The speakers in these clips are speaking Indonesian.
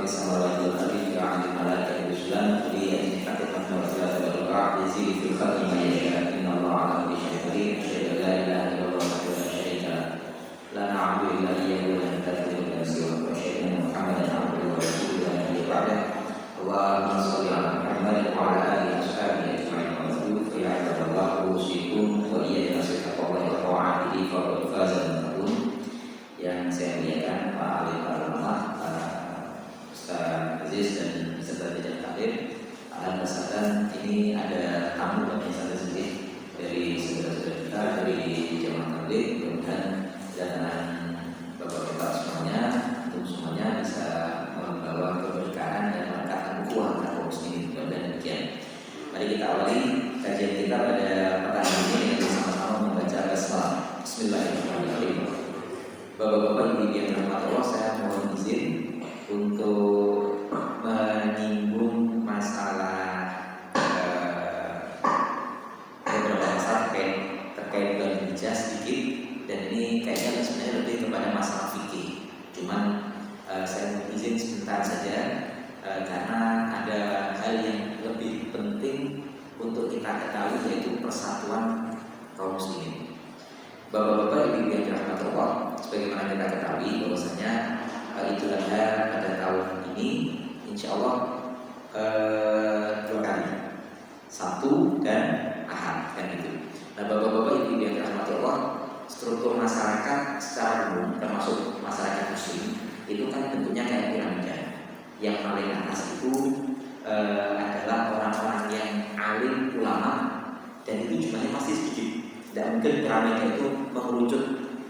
في السماوات والأرض عن الملائكة الإسلام لأجنحة مثنى وثلاث ورباع يزيد في الخلق ما يشاء إن الله على كل شيء قدير أشهد أن لا إله إلا الله وحده لا شريك له لا نعبد إلا إياه ولا نتخذ من سواه وأشهد أن محمدا عبده ورسوله لا نبي بعده اللهم صل على محمد وعلى آله وأصحابه أجمعين وبعد فيا عباد الله أوصيكم وإياي بنصيحة الله وطاعته فقد فاز المتقون. Yang saya muliakan Pak Alim Al-Ulama, Ustaz Aziz dan peserta tidak hadir. Alhamdulillah ini ada tamu dan peserta sendiri dari saudara-saudara kita dari jamaah tabligh. Mudah-mudahan kedatangan bapak-bapak semuanya, untuk semuanya bisa membawa keberkahan dan mengangkat ukhuwah kaum muslimin. Mudah-mudahan demikian. Mari kita awali kajian kita pada petang ini dengan sama-sama membaca basmalah. Bismillahirrahmanirrahim. Bapak-bapak ibu yang dirahmati Allah, saya mohon izin untuk menyinggung masalah beberapa masalah terkait bulan hijjah sedikit, dan ini kayaknya sebenarnya lebih kepada masalah fikih. Cuman saya mohon izin sebentar saja karena ada hal yang lebih penting untuk kita ketahui, yaitu persatuan kaum muslimin. Bapak-bapak ibu yang dirahmati Allah, sebagaimana kita ketahui bahwasanya Idul Adha pada tahun ini insya Allah 2 kali, Sabtu dan Ahad, kan gitu. Nah, bapak-bapak ibu yang dirahmati Allah, struktur masyarakat secara umum termasuk masyarakat muslim itu kan bentuknya kayak piramida. Yang paling atas itu adalah orang-orang yang alim, ulama, dan itu jumlahnya masih sedikit. Tidak mungkin piramida itu mengerucut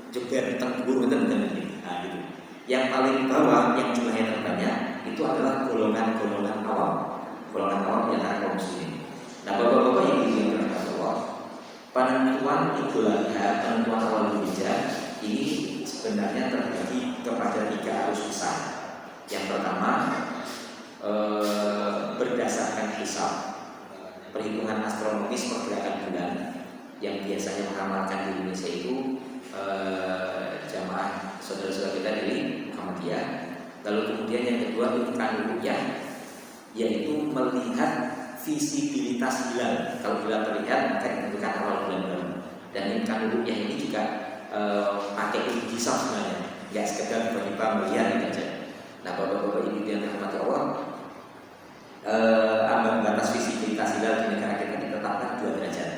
jeber tenggur betul-betul gitu. Nah, gitu. Yang paling bawah yang jumlahnya terbanyak itu adalah golongan-golongan awam, golongan awam yang ada kaum muslimin. Nah, bapak-bapak yang dirahmati Allah, penentuan Idul Adha, penentuan awal hijjah ini sebenarnya terbagi kepada 3 arus besar. Yang pertama berdasarkan hisab, perhitungan astronomis pergerakan bulan yang biasanya mengamalkan di Indonesia itu jamaah saudara-saudara kita dari Muhammadiyah. Lalu kemudian yang kedua imkan ru'yah, yaitu melihat visibilitas hilal. Kalau hilal terlihat maka ditentukan awal bulan baru. Dan imkan ru'yah ini juga pakai ilmu hisab sebenarnya, nggak sekedar tiba-tiba melihat itu aja. Nah, bapak-bapak ibu yang dirahmati Allah, ambang batas visibilitas hilal di negara kita ditetapkan 2 derajat.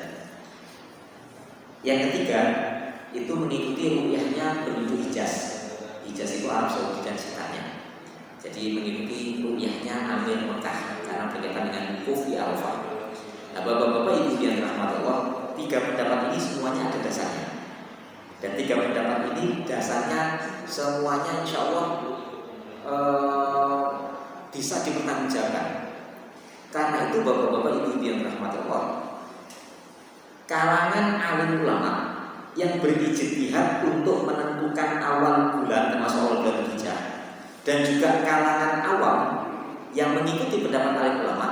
Yang ketiga itu mengikuti ru'yahnya penduduk Hijaz. Hijaz itu Arab Saudi dan sekitarnya. Jadi mengikuti ru'yahnya Amir Mekah karena berkaitan dengan wukuf di Arafah. Nah, bapak-bapak ibu yang dirahmati Allah, 3 pendapat ini semuanya ada dasarnya. Dan 3 pendapat ini dasarnya semuanya insya Allah bisa dipertanggungjawabkan. Karena itu bapak-bapak ibu yang dirahmati Allah, kalangan alim ulama yang berijtihad untuk menentukan awal bulan termasuk awal bulan hijjah, dan juga kalangan awam yang mengikuti pendapat alim ulama,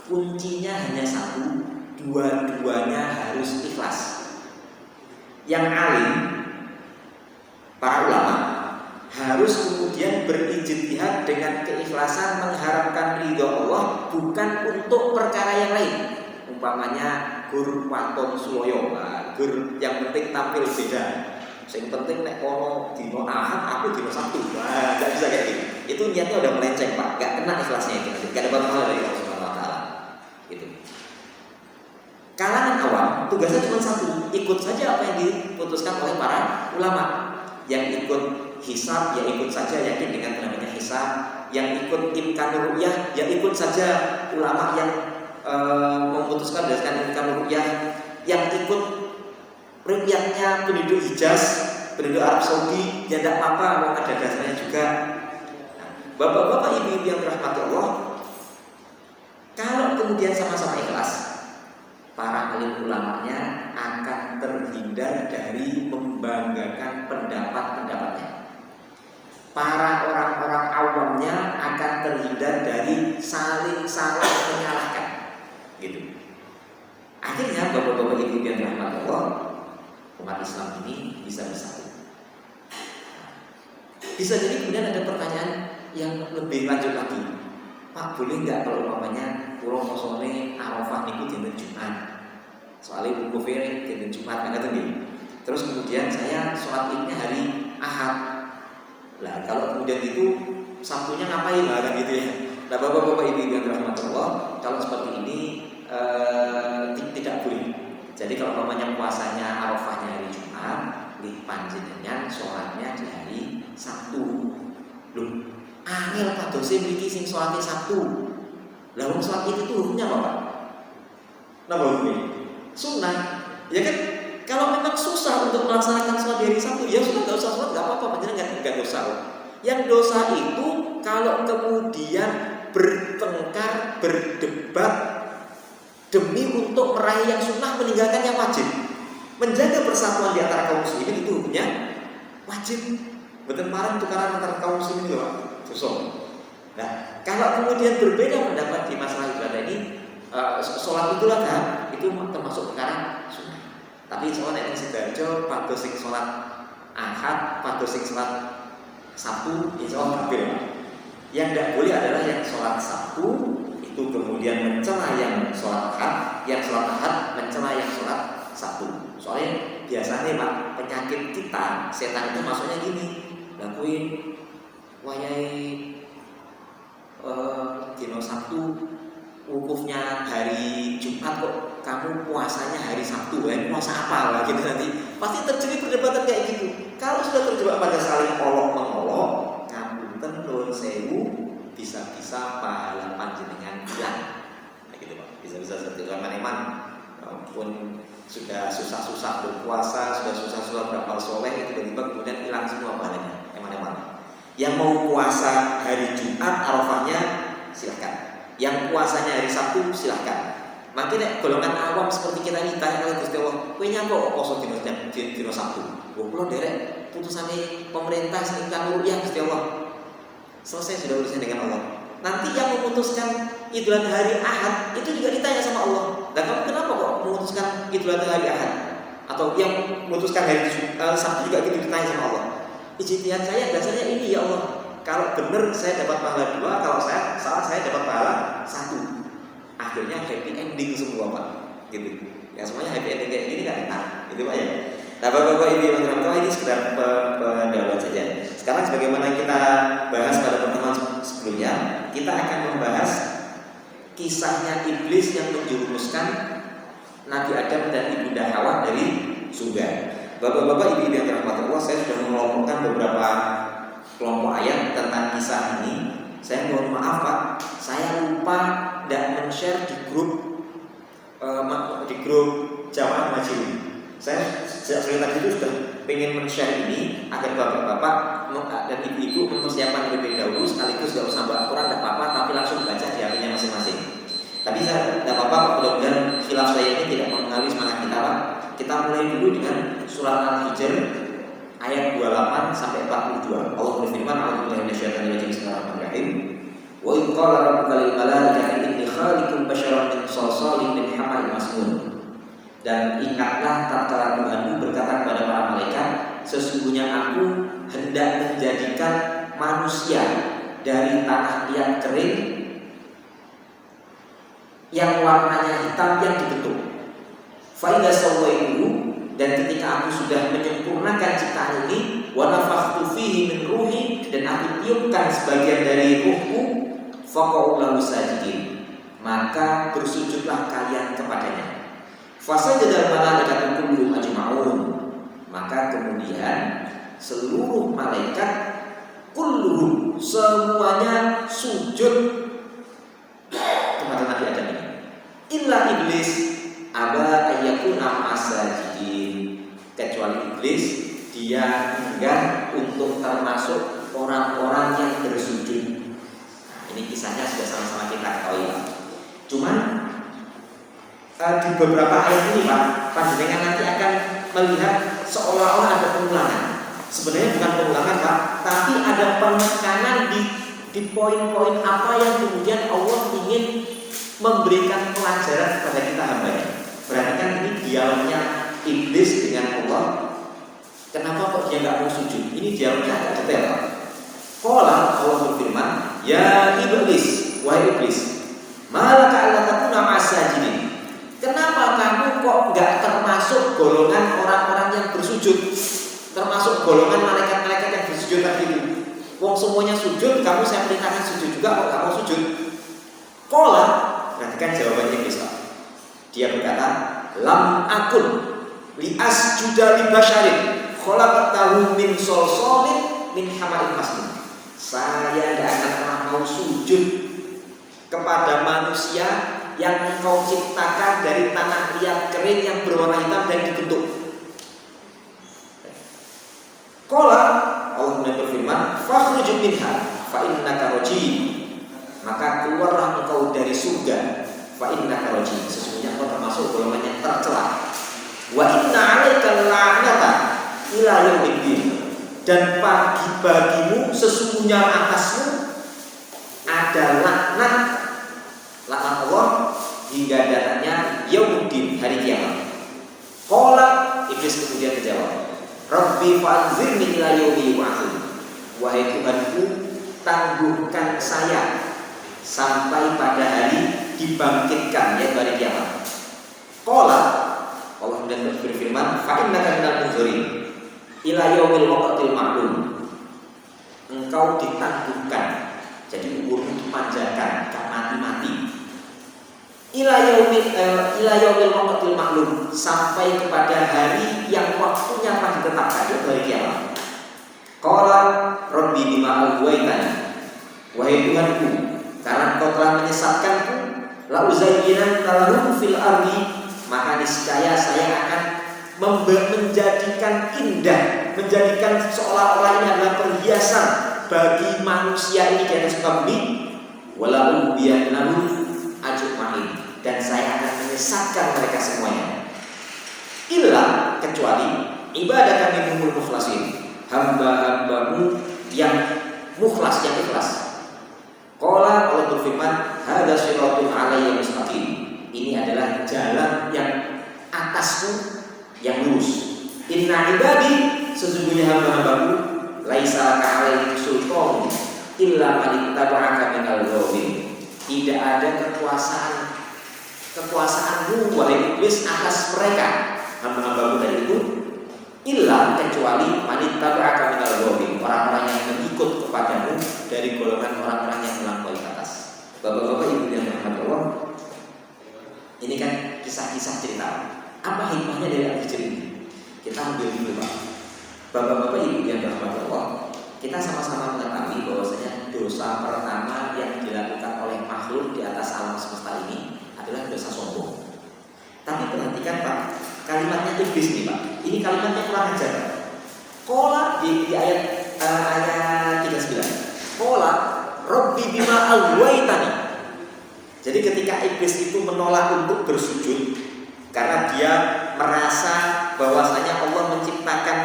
kuncinya hanya satu, dua-duanya harus ikhlas. Yang alim, para ulama, harus kemudian berijtihad dengan keikhlasan mengharapkan ridho Allah, bukan untuk perkara yang lain. Umpamanya gur waton suloyo, gur yang penting tampil beda. Yang penting nek kono dino Ahad, aku dino Sabtu. Wah, enggak bisa kayak gitu. Itu niatnya udah melenceng, Pak. Enggak kena ikhlasnya itu. Enggak dapat pahala dari Allah Subhanahu wa taala. Gitu. Kalangan awam tugasnya cuma satu, ikut saja apa yang diputuskan oleh para ulama. Yang ikut hisab ya ikut saja, yakin dengan namanya hisab. Yang ikut imkan ru'yah ya ikut saja ulama yang memutuskan berdasarkan imkan ru'yah. Yang ikut ru'yahnya penduduk Hijaz, penduduk Arab Saudi ya tidak apa-apa, mau ada dasarnya juga. Nah, bapak-bapak ibu yang dirahmati Allah, kalau kemudian sama-sama ikhlas, para alim ulamanya akan terhindar dari membanggakan pendapat-pendapatnya. Para orang-orang awamnya akan terhindar dari saling salah menyalahkan. Gitu. Akhirnya bapak-bapak ibu yang dirahmati Allah, umat Islam ini bisa bersatu. Bisa jadi kemudian ada pertanyaan, yang lebih lanjut lagi. Pak, boleh nggak kalau umpamanya pulau posone Arafah niku dinten Jumat? Soalnya wukufnya dinten Jumat kan nggih. Terus kemudian saya sholat idnya hari Ahad. Lah kalau kemudian itu Sabtunya ngapain lah kan gitu ya. Nah bapak-bapak ibu yang rahmatullah, kalau seperti ini tidak boleh. Jadi kalau umpamanya puasanya Arafahnya hari Jumat, di panjenengan sholatnya di hari Sabtu. Loh, angel padose mriki sing sholatnya Sabtu. Lah wong sholat itu hukumnya apa, Pak? Napa hukumnya? Sunnah. Ya kan? Kalau memang susah untuk melaksanakan sholat di hari Sabtu, ya sudah nggak usah sholat, nggak apa-apa, panjenengan nggak dosa. Yang dosa itu kalau kemudian bertengkar, berdebat demi untuk meraih yang sunnah meninggalkan yang wajib. Menjaga persatuan di antara kaum muslimin itu hukumnya wajib. Betul marah tukaran antara kaum muslimin itu dosa. Nah, kalau kemudian berbeda pendapat di masalah ibadah ini, sholat itulah kan, itu termasuk perkara sunnah. Tapi sholat yang sedajo, pada sing sholat Ahad, pada sing sholat Sabtu, insya Allah kabel. Yang tidak boleh adalah yang sholat Sabtu itu kemudian mencela yang sholat Ahad, yang sholat Ahad mencela yang sholat Sabtu. Soalnya biasanya Pak, penyakit kita setan itu maksudnya gini, lakuin wayai dino Sabtu wukufnya hari Jumat kok kamu puasanya hari Sabtu, puasa apa lah gitu, nanti pasti terjadi perdebatan kayak gitu. Kalau sudah terjebak pada saling olok-mengolok, ngapunten nuwun sewu, bisa-bisa pahala panjenengan hilang. Nah gitu Pak, bisa-bisa seperti eman-eman pun sudah susah-susah berpuasa, sudah susah-susah beramal soleh, itu tiba-tiba kemudian hilang semua pahalanya, eman-eman. Yang mau puasa hari Jumat Arafahnya silahkan, yang puasanya hari Sabtu silahkan. Makanya golongan awam seperti kita ini tanya oleh Gusti Allah, kowe nyapa poso dino Sabtu? Kula derek putusane pemerintah sing kanggo ya Gusti Allah. Selesai sudah urusan dengan Allah. Nanti yang memutuskan Idul Adha hari Ahad itu juga ditanya sama Allah. Dan kamu kenapa kok memutuskan Idul Adha hari Ahad? Atau yang memutuskan hari Sabtu juga gitu ditanya sama Allah. Ijtihad saya dasarnya ini ya Allah. Kalau benar saya dapat pahala 2, kalau saya salah saya dapat pahala 1. Akhirnya happy ending semua Pak, gitu. Yang semuanya happy ending kayak gini kan enak, gitu Pak ya. Nah Bapak-bapak Ibu yang teman-teman, ini sekedar pendahuluan saja. Sekarang sebagaimana kita bahas pada pertemuan sebelumnya, kita akan membahas kisahnya iblis yang menjerumuskan Nabi Adam dan Ibunda Hawa dari surga. Bapak-bapak Ibu yang dirahmati Allah, saya sudah mengelompokkan beberapa kelompok ayat tentang kisah ini. Saya mohon maaf Pak, saya lupa dan men-share di grup Jamaah Majlis. Saya sejak sore tadi itu sudah pengen men-share ini agar bapak-bapak dan ibu-ibu mempersiapkan terlebih dahulu, sekaligus gak usah bawa Al-Quran, tidak apa-apa, tapi langsung baca di HP-nya masing-masing. Tapi saya tidak apa-apa, mudah-mudahan khilaf saya ini tidak mengalami semangat kita Pak. Kita mulai dulu dengan surat Al-Hijr ayat 28 sampai 42. Allah berfirman, "A'udzubillahi minasyaitonir rajim. Bismillahirrahmanirrahim. Wa idh qala rabbuka lil malaikati inni khaliqun basyaran min shalshalin min hama'in masnun." Dan ingatlah tatkala Tuhanmu berkata kepada para malaikat, sesungguhnya aku hendak menjadikan manusia dari tanah yang kering yang warnanya hitam yang dibentuk. Fa idza sawaituhu, dan ketika aku sudah menyempurnakan ciptaan ini, wa nafakhtu fihi min ruhi, dan aku tiupkan sebagian dari ruhku, faqa'u lahu sajidin, maka bersujudlah kalian kepadanya. Fasajadal malaikatu kulluhum ajma'un, maka kemudian seluruh malaikat kulluhum semuanya sujud kepada Nabi Adam ini. Illa iblis aba ayyakuna ma'asajidin, kecuali iblis dia enggan untuk termasuk orang-orang yang bersujud. Nah, ini kisahnya sudah sama-sama kita ketahui Pak. Cuman di beberapa ayat ini Pak, panjenengan nanti akan melihat seolah-olah ada pengulangan. Sebenarnya bukan pengulangan Pak, tapi ada penekanan di poin-poin apa yang kemudian Allah ingin memberikan pelajaran kepada kita hambanya. Perhatikan ini dialognya iblis dengan Allah. Kenapa kok dia nggak mau sujud? Ini dialognya agak detail Pak. Qala, Allah berfirman, ya iblis, wahai iblis, malaka alla takuna ma'as-sajidin. Kenapa kamu kok enggak termasuk golongan orang-orang yang bersujud? Termasuk golongan malaikat-malaikat yang bersujud tadi itu. Wong semuanya sujud, kamu saya perintahkan sujud juga, kok kamu sujud? Qala, perhatikan jawabannya iblis. Dia berkata, lam akun li asjuda li basyarin khalaqtahu min solsolin min hama'in masnun. Saya tidak akan pernah mau sujud kepada manusia yang engkau ciptakan dari tanah liat kering yang berwarna hitam dan dibentuk. Qala, Allah berfirman, fakhruj minha fa innaka rajim. Maka keluarlah engkau dari surga, fa innaka rajim. Sesungguhnya engkau termasuk golongan yang tercela. Wa inna 'alaika la'nata ila yaumiddin. Dan bagimu sesungguhnya atasmu ada laknat Allah hingga datangnya yaumuddin, hari kiamat. Qala, iblis kemudian menjawab, Rabbi fa'anzirni ila yaumi yub'atsun. Wahai Tuhanku, tangguhkan saya sampai pada hari dibangkitkan, yaitu hari kiamat. Qala, Allah kemudian berfirman, fa innaka minal munzirin ila yaumil waqtil ma'lum. Engkau ditangguhkan, jadi umurmu dipanjangkan, gak mati-mati. Ila yaumil waqtil ma'lum, sampai kepada hari yang waktunya telah ditetapkan, yaitu hari kiamat. Qala rabbi bima aghwaytani. Wahai Tuhanku, karena Engkau telah menyesatkanku, la uzayyinan lahum fil ardi, maka niscaya saya akan menjadikan indah, menjadikan seolah-olah ini adalah perhiasan bagi manusia ini di atas muka bumi. Walau biyanahum ajmain, dan saya akan menyesatkan mereka semuanya. Illa, kecuali ibadah kami minhumul mukhlasin, hamba-hambamu yang mukhlas, yang ikhlas. Qala, Allah berfirman, hadza siratul 'alayya mustaqim. Ini adalah jalan yang atasku yang lurus. Inna ibadi, sesungguhnya hamba-hambaku, laisa laka 'alaihim sultan illa man ittaba'aka minal ghawin. Tidak ada kekuasaanmu wahai iblis atas mereka, hamba-hambaku tadi itu, illa kecuali man ittaba'aka minal ghawin, orang-orang yang mengikut kepadamu dari golongan orang-orang yang melampaui batas. Bapak-bapak, ibu yang dirahmati Allah, ini kan kisah-kisah cerita. Apa hikmahnya dari al-hijr ini? Kita ambil dulu, Pak. Bapak-bapak, ibu yang dirahmati Allah, kita sama-sama mengetahui bahwasanya dosa pertama yang dilakukan oleh makhluk di atas alam semesta ini adalah dosa sombong. Tapi perhatikan, Pak, kalimatnya iblis nih, Pak. Ini kalimatnya kurang ajar. Qala di ayat 39. Qala Rabbi bima aghwaytani. Jadi ketika iblis itu menolak untuk bersujud karena dia merasa bahwasanya Allah menciptakan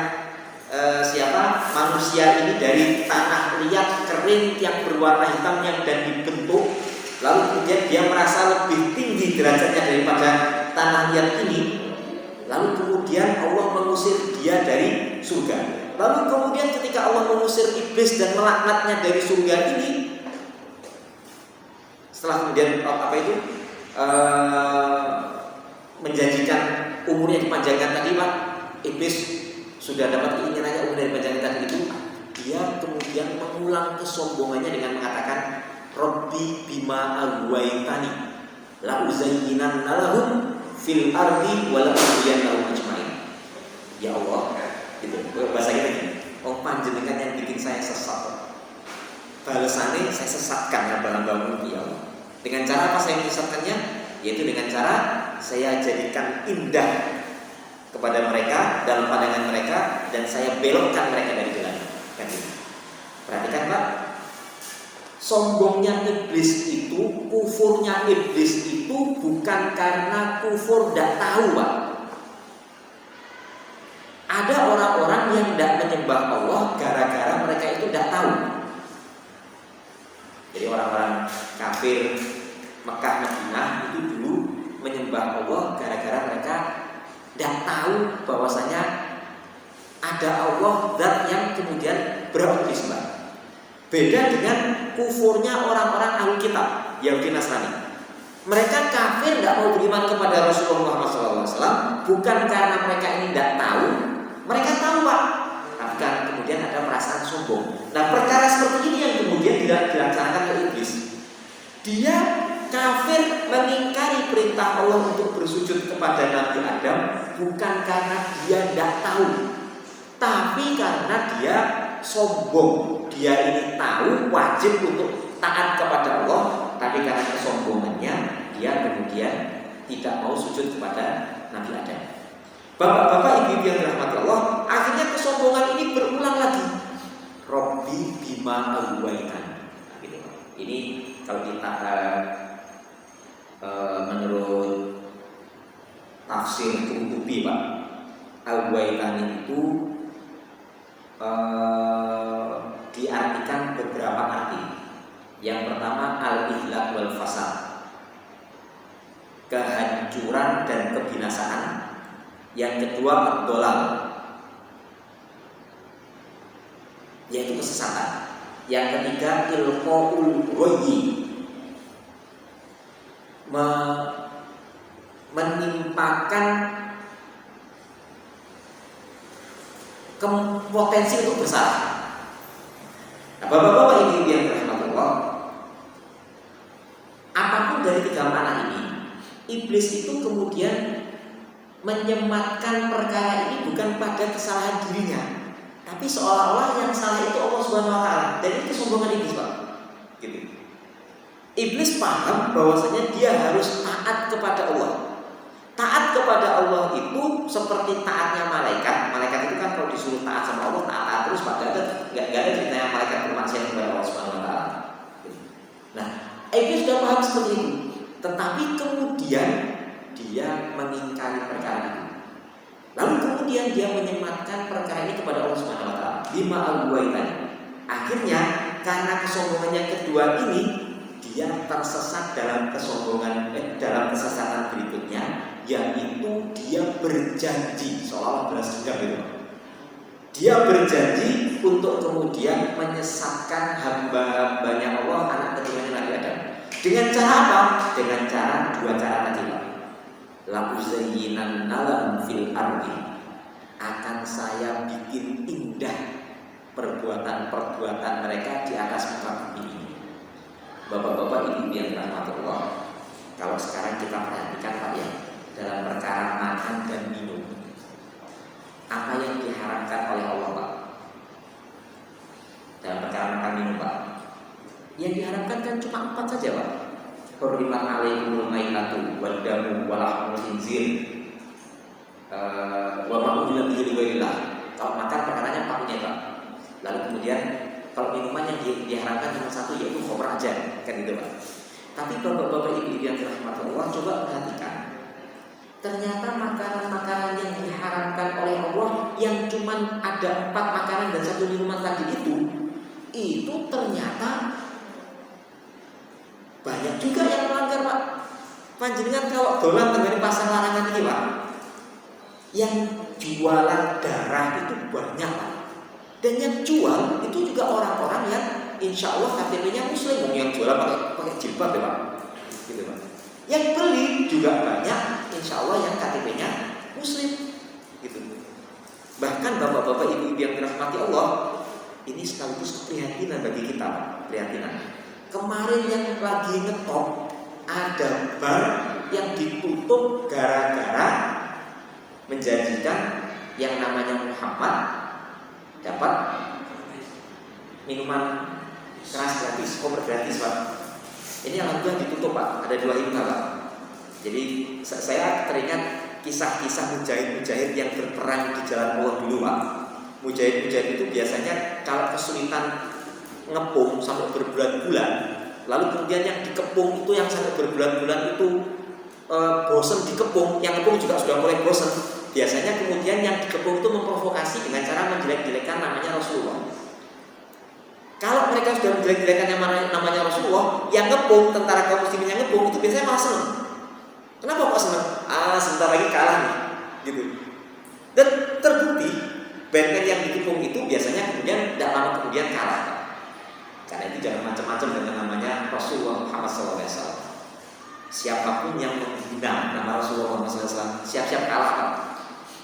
manusia ini dari tanah liat kering yang berwarna hitam yang dan dibentuk, lalu kemudian dia merasa lebih tinggi derajatnya daripada tanah liat ini, lalu kemudian Allah mengusir dia dari surga. Lalu kemudian ketika Allah mengusir iblis dan melaknatnya dari surga ini, setelah kemudian menjanjikan umurnya dipanjangkan tadi, Pak, iblis sudah dapat keinginannya umur dari panjangkan tadi itu, dia kemudian mengulang kesombongannya dengan mengatakan Rabbi bima aghwaytani la uzayyinan lahum fil ardi wa la ughwiyannahum ajmain. Ya Allah, gitu. Bahasa kita gini, oh panjenengan yang bikin saya sesat, balasannya saya sesatkan hamba-hambamu, ya Allah. Dengan cara apa saya menyesatkannya? Yaitu dengan cara saya jadikan indah kepada mereka dalam pandangan mereka, dan saya belokkan mereka dari jalan. Perhatikan, Pak, sombongnya iblis itu, kufurnya iblis itu bukan karena kufur tidak tahu, Pak. Ada orang-orang yang tidak menyembah Allah gara-gara mereka itu tidak tahu. Jadi orang-orang kafir Mekah Madinah itu dulu menyembah Allah gara-gara mereka tidak tahu bahwasanya ada Allah zat yang kemudian berhak disembah. Beda dengan kufurnya orang-orang ahli kitab Yahudi Nasrani. Mereka kafir nggak mau beriman kepada Rasulullah SAW bukan karena mereka ini tidak tahu, mereka tahu Pak, tapi karena kemudian ada perasaan sombong. Nah perkara seperti ini yang kemudian dilaksanakan oleh iblis. Dia kafir mengingkari perintah Allah untuk bersujud kepada Nabi Adam bukan karena dia tidak tahu, tapi karena dia sombong. Dia ini tahu wajib untuk taat kepada Allah, tapi karena kesombongannya dia kemudian tidak mau sujud kepada Nabi Adam. Bapak-bapak, ibu-ibu yang dirahmati Allah, akhirnya kesombongan ini berulang lagi. Robbi bima aghwaitan. Nah, gitu. Ini kalau kita menurut tafsir Qurtubi Pak, aghwaitan itu diartikan beberapa arti. Yang pertama al-ihlak wal fasad, kehancuran dan kebinasaan. Yang kedua ad-dhalal, yaitu kesesatan. Yang ketiga ilqaul ghayyi, menimpakan potensi untuk bersalah. Nah, bapak-bapak ibu yang dirahmati Allah, apapun dari tiga makna ini, iblis itu kemudian menyematkan perkara ini bukan pada kesalahan dirinya, tapi seolah-olah yang salah itu Allah Subhanahu wa taala. Dan itu kesombongan iblis, Pak. Gitu. Iblis paham bahwasanya dia harus taat kepada Allah. Taat kepada Allah itu seperti taatnya malaikat. Malaikat itu kan kalau disuruh taat sama Allah, taat terus, padahal nggak ada ceritanya malaikat bermaksiat kepada Allah Subhanahu wa taala. Nah, iblis sudah paham seperti itu. Tetapi kemudian dia mengingkari perkara itu. Lalu kemudian dia menyematkan perkara ini kepada Allah Subhanahu wa taala. Bima aghwaitan. Akhirnya karena kesombongan yang kedua ini, dia tersesat dalam dalam kesesatan berikutnya, yaitu dia berjanji seolah-olah balas dendam gitu. Dia berjanji untuk kemudian menyesatkan hamba-hambanya Allah, anak keturunannya Nabi Adam. Dengan cara apa? Dengan cara dua cara tadi, Pak. La uzayyinanna lahum fil ardi, akan saya bikin indah perbuatan-perbuatan mereka di atas muka bumi ini. Bapak-bapak, ibu yang dirahmati Allah, kalau sekarang kita perhatikan Pak ya, dalam perkara makan dan minum, apa yang diharapkan oleh Allah Pak? Dalam perkara makan minum Pak, yang diharapkan kan cuma 4 saja Pak. Hurrimat alaikumul maitatu wad damu wa lahmul khinzir wa ma uhilla bihi lighairillah. Kalau makan perkaranya 4 nya Pak. Lalu kemudian kalau minuman yang diharapkan cuma 1, yaitu khamr aja, kan gitu Pak. Tapi bapak-bapak ibu yang dirahmati Allah, coba perhatikan. Ternyata makanan-makanan yang diharamkan oleh Allah yang cuma ada 4 makanan dan 1 minuman tadi itu ternyata banyak juga yang melanggar Pak. Panjenengan kalau dolan tengene pasar larangan ini Pak, yang jualan darah itu banyak Pak. Dan yang jual itu juga orang-orang yang insya Allah KTP-nya Muslim, yang jualan pakai jilbab ya Pak, gitu Pak. Yang beli juga banyak, insya Allah yang KTP-nya Muslim, gitu. Bahkan bapak-bapak ibu-ibu yang dirahmati Allah, ini sekaligus keprihatinan bagi kita Pak, keprihatinan. Kemarin yang lagi ngetop, ada bar yang ditutup gara-gara menjanjikan yang namanya Muhammad dapat minuman keras gratis, koper gratis Pak. Ini alhamdulillah ditutup Pak, ada 2 hingga Pak. Jadi saya teringat kisah-kisah mujahid-mujahid yang berperang di jalan Allah dulu Pak. Mujahid-mujahid itu biasanya kalau kesulitan ngepung sampai berbulan-bulan, lalu kemudian yang dikepung itu yang sampai berbulan-bulan itu bosan dikepung, yang ngepung juga sudah mulai bosan. Biasanya kemudian yang dikepung itu memprovokasi dengan cara menjelek-jelekan namanya Rasulullah. Kalau mereka sudah menjelek-jelekan yang namanya Rasulullah, yang ngepung, tentara kaum muslimin yang ngepung itu biasanya malah senang. Kenapa kok senang? Sebentar lagi kalah nih, gitu. Dan terbukti benteng yang dikepung itu biasanya kemudian tidak lama kemudian kalah. Jadi jangan macam-macam dengan namanya Rasulullah Muhammad SAW. Siapapun yang menghina nama Rasulullah Muhammad SAW, siap-siap kalah Pak.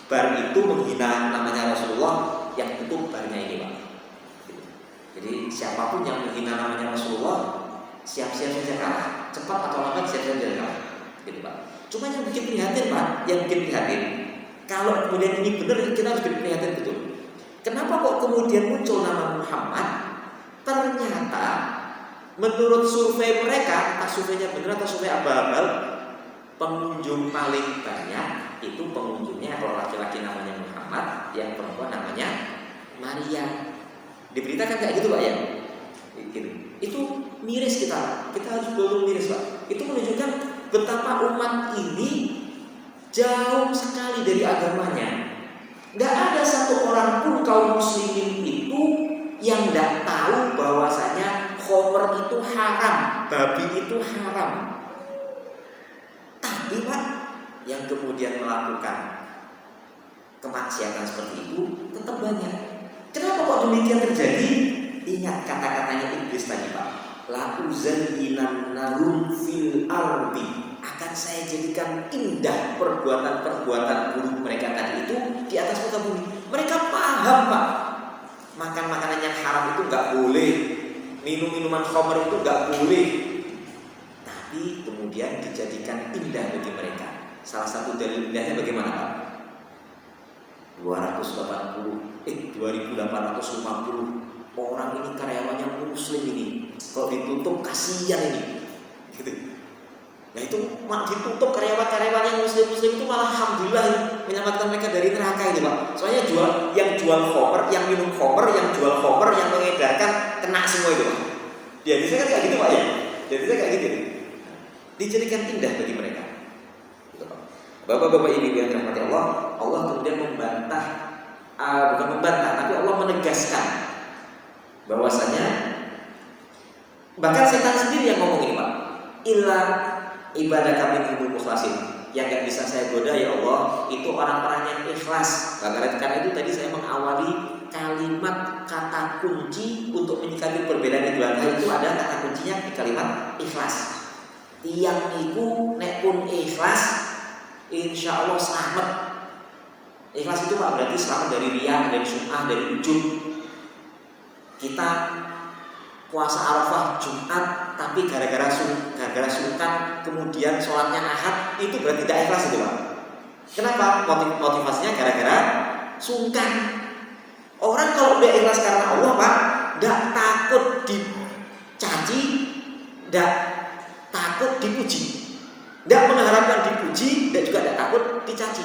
Bar itu menghina namanya Rasulullah, yang tutup barnya ini Pak. Jadi siapapun yang menghina namanya Rasulullah, siap-siap saja kalah. Cepat atau lambat siap-siap saja kalah. Gitu Pak. Cuma yang bikin prihatin Pak, yang bikin prihatin, kalau kemudian ini benar, kita harus bikin prihatin betul. Kenapa kok kemudian muncul nama Muhammad? Ternyata menurut survei mereka, entah surveinya benar atau survei abal-abal, pengunjung paling banyak itu pengunjungnya kalau laki-laki namanya Muhammad, yang perempuan namanya Maria. Diberitakan kayak gitu Pak ya. Itu miris kita harus belum miris Pak. Itu menunjukkan betapa umat ini jauh sekali dari agamanya. Gak ada satu orang pun kaum muslimin itu yang gak tahu bahwasanya khamr itu haram, babi itu haram. Tapi Pak, yang kemudian melakukan kemaksiatan seperti itu tetap banyak. Kenapa kok demikian terjadi? Ingat kata-katanya Iblis tadi Pak. La uzayyinannahum fil ardi, akan saya jadikan indah perbuatan-perbuatan buruk mereka tadi itu di atas muka bumi. Mereka paham Pak, makan makanan yang haram itu nggak boleh, minum minuman khamr itu nggak boleh, tapi kemudian dijadikan indah bagi mereka. Salah satu dalil indahnya bagaimana Pak? 2850 orang ini karyawannya muslim ini, kalau ditutup kasihan ini, gitu. Nah itu ditutup karyawan-karyawan yang muslim itu malah alhamdulillah menyelamatkan mereka dari neraka ini Pak. Soalnya yang jual khamr, yang minum khamr, yang jual khamr, yang mengedarkan kena semua itu Pak. Jadi saya kan kayak gitu Pak ya. Jadi saya kayak gitu. Dijadikan indah bagi mereka. Bapak-bapak ibu yang dirahmati Allah, Allah kemudian membantah, bukan membantah, tapi Allah menegaskan bahwasanya bahkan setan sendiri yang ngomong ini Pak. Illa ibadah kami minhumul mukhlasin, yang gak bisa saya goda ya Allah itu orang-orang yang ikhlas. Karena itu tadi saya mengawali kalimat kata kunci untuk menyikapi perbedaan dua hal itu ada kata kuncinya di kalimat ikhlas. Tiang niku nek pun ikhlas, insya Allah selamat. Ikhlas itu Pak berarti selamat dari riya, dari sum'ah, dari ujub. Kita puasa Arafah Jumat tapi gara-gara sungkan kemudian sholatnya Ahad, itu berarti tidak ikhlas itu Pak. Kenapa? Motivasinya gara-gara sungkan. Orang kalau udah ikhlas karena Allah Pak, tidak takut dicaci, tidak takut dipuji, tidak mengharapkan dipuji, dan juga tidak takut dicaci.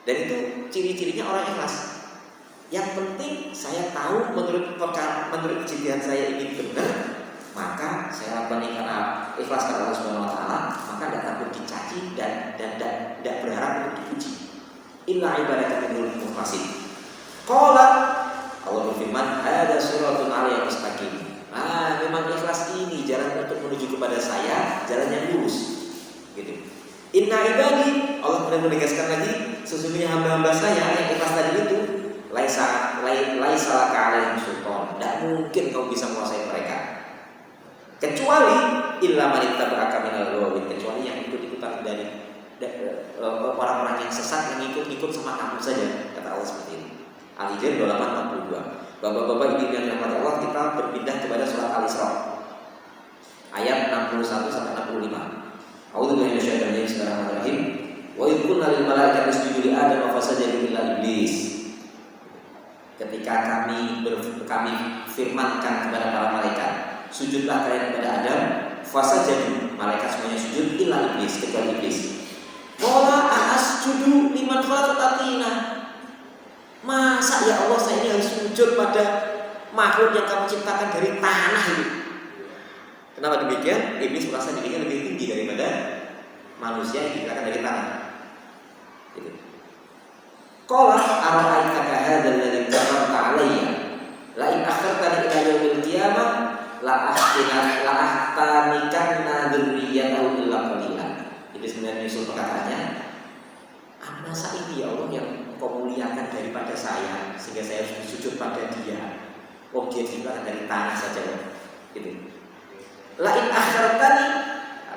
Dan itu ciri-cirinya orang ikhlas. Yang penting saya tahu menurut ijtihad saya ini benar, maka saya lakukan ini karena ikhlas karena Allah Subhanahu wa taala, maka tidak takut dicaci dan tidak berharap untuk dipuji. Inna ibadaka minhul mukhlasin. Qala, Allah berfirman, "Hada siratun 'alaihi mustaqim." Memang ikhlas ini jalan untuk menuju kepada saya, jalan yang lurus. Gitu. Inna ibadi, Allah kemudian menegaskan lagi, sesungguhnya hamba-hamba saya yang ikhlas tadi itu laisa laka 'alaihim sultan. Tidak mungkin kau bisa menguasai mereka. Kecuali illa man ittaba'aka minal ghawin, kecuali yang ikut-ikutan dari orang-orang yang sesat yang ikut-ikut sama kamu saja, kata Allah seperti ini. Al-Hijr 28:42. Bapak-bapak ibu yang dirahmati Allah, kita berpindah kepada surat Al-Isra ayat 61 sampai 65. A'udzubillahi minasyaitonir rajim. Bismillahirrahmanirrahim. Wa idh qulna lil malaikati isjudu li Adam fasajadu illa iblis. Ketika kami firmankan kepada para malaikat, sujudlah kalian kepada Adam, fasajadu, malaikat semuanya sujud illa iblis, kecuali iblis. Qala asjudu liman khalaqtatina. Masa ya Allah saya ini harus sujud pada makhluk yang kamu ciptakan dari tanah ini? Kenapa demikian? Iblis merasa dirinya lebih tinggi daripada manusia yang diciptakan dari tanah. Gitu. Qala ara'aitaka hadzal ladzi kafarta 'alayya la in akhartani ila yaumil qiyamah la ahtanikanna dzurriyyatahu illa qalilan. Itu sebenarnya nyusul perkataannya, masa ini ya Allah yang kau muliakan daripada saya sehingga saya harus sujud pada dia. Oh dia diciptakan dari tanah saja. Gitu. Lain akhartani,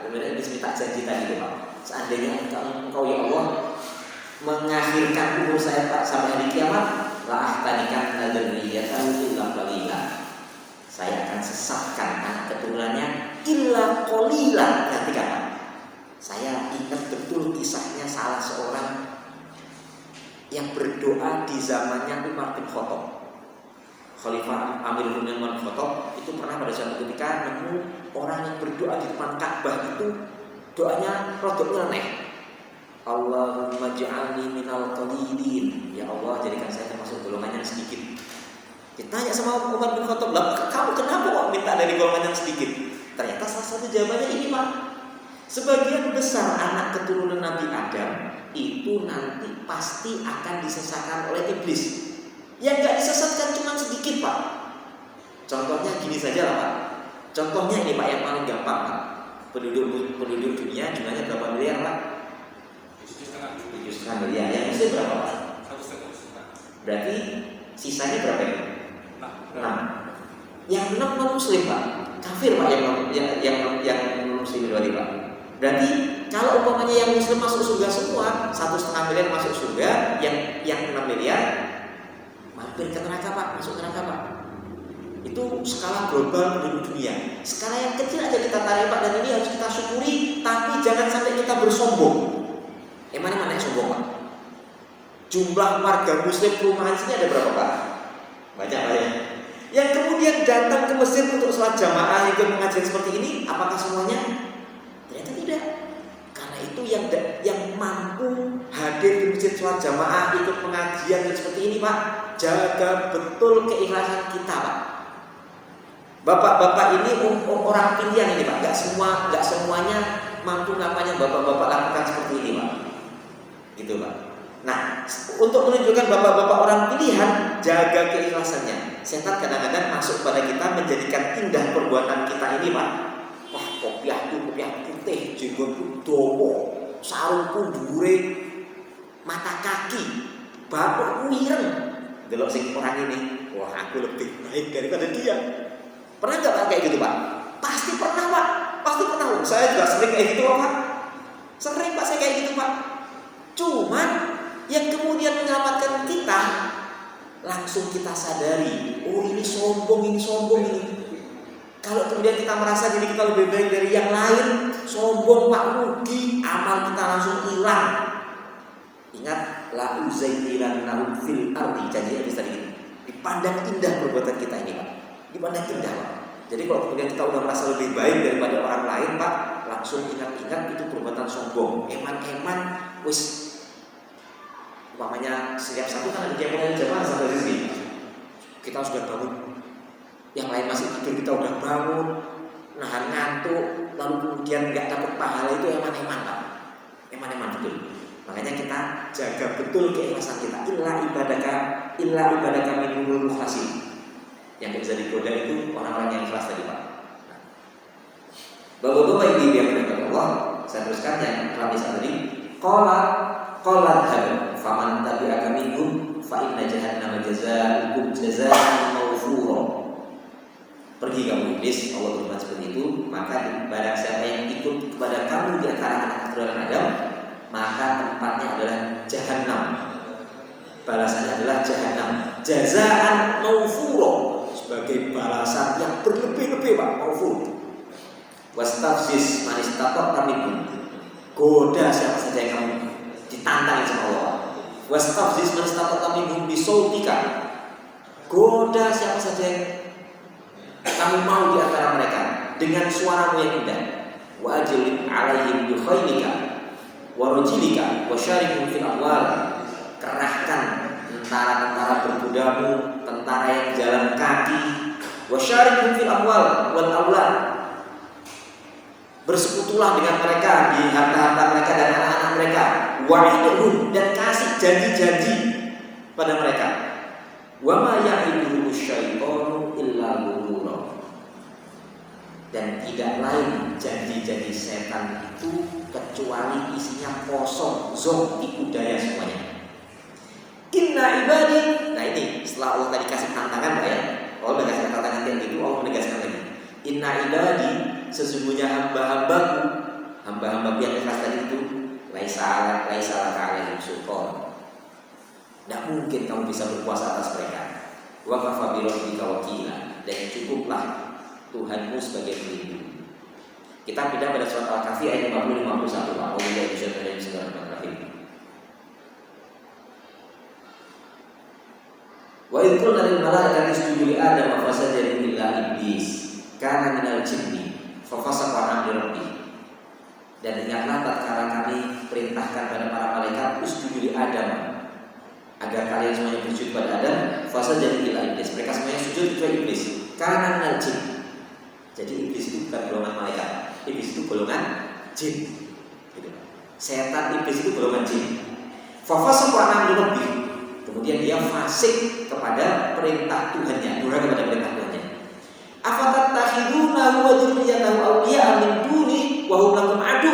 kemudian minta janji tadi itu Pak. Seandainya engkau ya Allah mengakhirkan umur saya Pak sampai hari kiamat, la ahtanikan dzurriyyatahu illa qalila. Saya akan sesatkan anak keturunannya illa qalila. Perhatikan Pak. Saya ingat betul kisahnya salah seorang yang berdoa di zamannya Umar bin Khattab. Khalifah Amirul Mukminin Umar bin Khattab itu pernah pada suatu ketika nemu orang yang berdoa di depan Ka'bah itu doanya rodok nyeleneh. Allahumma ja'alni minal qalilin. Ya Allah, jadikan saya termasuk golongan yang sedikit. Kita tanya sama Umar bin Khattab, "Lah, kamu kenapa kok minta dari golongan yang sedikit?" Ternyata salah satu jawabannya ini, Pak. Sebagian besar anak keturunan Nabi Adam itu nanti pasti akan disesatkan oleh iblis. Yang gak disesatkan cuma sedikit, Pak. Contohnya gini saja lah, Pak. Contohnya ini Pak yang paling gampang, Pak. Penduduk dunia jumlahnya berapa miliar, Pak? 7,5 miliar. Yang Muslim berapa, Pak? 1,5. Berarti sisanya berapa ya? 6. Yang 6 non Muslim, Pak. Kafir, Pak, yang non Muslim berarti, Pak. Berarti kalau umpamanya yang Muslim masuk surga semua, 1,5 miliar masuk surga, yang 6 miliar mampir ke neraka, Pak, masuk neraka, Pak. Itu skala global penduduk dunia. Skala yang kecil aja kita tarik, Pak, dan ini harus kita syukuri, tapi jangan sampai kita bersombong. Mana yang sombong, Pak? Jumlah warga Muslim perumahan sini ada berapa, Pak? Banyak, Pak, ya. Yang kemudian datang ke masjid untuk sholat jamaah, ikut pengajian seperti ini, apakah semuanya? Ternyata tidak. Karena itu yang mampu hadir di masjid sholat jamaah, ikut pengajian dan seperti ini, Pak, jaga betul keikhlasan kita, Pak. Bapak-bapak ini orang pilihan ini, Pak. Gak semuanya mampu ngapain yang bapak-bapak lakukan seperti ini, Pak. Gitu, Pak. Nah, untuk menunjukkan bapak-bapak orang pilihan, jaga keikhlasannya. Setan kadang-kadang masuk pada kita menjadikan indah perbuatan kita ini, Pak. Wah, kopiahku putih, jenggotku dawa, sarungku dhuwure mata kaki, bapakku ireng. Delok sing orang ini, wah aku lebih baik daripada dia. Pernah nggak Pak kayak gitu, Pak? Pasti pernah, Pak. Pasti pernah. Saya juga sering kayak gitu, Pak. Sering, Pak, saya kayak gitu, Pak. Cuman yang kemudian menyelamatkan kita, langsung kita sadari, oh ini sombong ini. Kalau kemudian kita merasa diri kita lebih baik dari yang lain, sombong, Pak, rugi, amal kita langsung hilang. Ingat, la uzayyirannahum fil ardi, janji hadis tadi. Dipandang indah perbuatan kita ini, Pak. Dipandang indah, Pak. Jadi kalau kemudian kita udah merasa lebih baik daripada orang lain, Pak, langsung ingat-ingat itu perbuatan sombong. Eman-eman, wis. Umpamanya setiap satu kan ada jamaah sampai di sini. Kita sudah bangun, yang lain masih tidur, kita udah bangun, nahan ngantuk, lalu kemudian nggak dapat pahala, itu eman-eman, Pak. Eman-eman betul. Makanya kita jaga betul keikhlasan kita. Illa ibadaka minhumul mukhlasin. Yang bisa digoda itu orang-orang yang ikhlas tadi, Pak. Bapak-bapak ibu yang dimuliakan Allah, saya teruskan yang hadis tadi. Qala hadza faman tabi'aka minhum fa inna jahannama jazaa'ukum jazaa'an mawfura. Pergi kamu iblis, Allah berfirman seperti itu, maka barang siapa yang ikut kepada kamu di antara anak keturunan Adam, maka tempatnya adalah jahannam. Balasannya adalah jahannam. Jazaa'an mawfura, sebagai balasan yang berlebih-lebih, Pak, mawfur. Wastafzis man istata'ta minhum. Goda siapa saja yang kamu ditantang sama Allah. Wastafzis man istata'ta minhum bisautika. Goda siapa saja yang kamu mau di antara mereka dengan suaramu yang indah. Wa ajlib alaihim bi khaylika wa rujilika wa syarikhum fil amwal. Kerahkan tentara-tentara berkudamu, tentara yang jalan kaki, wa syarikhum fil amwal wal aulad. Bersekutulah dengan mereka di harta-harta mereka dan anak-anak mereka. Wa'idhum, dan kasih janji-janji pada mereka. Wa ma ya'iduhum syaitanu illa ghurura. Dan tidak lain janji-janji setan itu kecuali isinya kosong, zong, tipu daya semuanya. Inna ibadi. Nah ini setelah Allah tadi kasih tantangan, Pak, ya. Allah udah kasih tantangan yang itu, Allah menegaskan lagi. Inna ibadi, sesungguhnya hamba-hambaku, hamba-hamba yang ikhlas tadi itu, laisa alaihim sultan. Tidak mungkin kamu bisa berkuasa atas mereka. Wa kafa bi rabbika wakila, dan cukuplah Tuhanmu sebagai pelindung. Kita pindah pada surat Al-Kahfi ayat 50-51. Alhamdulillah bismillahirrahmanirrahim. Wa idh qulna lil malaikati isjudu li Adam fasajadu illa iblis kana minal jinni fafasaqa an amri rabbih. Dan ingatlah tatkala kami perintahkan pada para malaikat usjudu li Adam, agar kalian semuanya bersujud pada Adam, fasajadu illa iblis. Mereka semuanya sujud kecuali iblis. Kana minal jin. Jadi iblis itu bukan golongan malaikat. Iblis itu golongan jin. Gitu. Setan iblis itu golongan jin. Fafasaqa an amri rabbih. Kemudian dia fasik kepada perintah Tuhannya, durhaka kepada perintah Tuhannya. Afatattakhidunahu wa dzurriyyatahu awliya'a min duni wa hum lakum adu.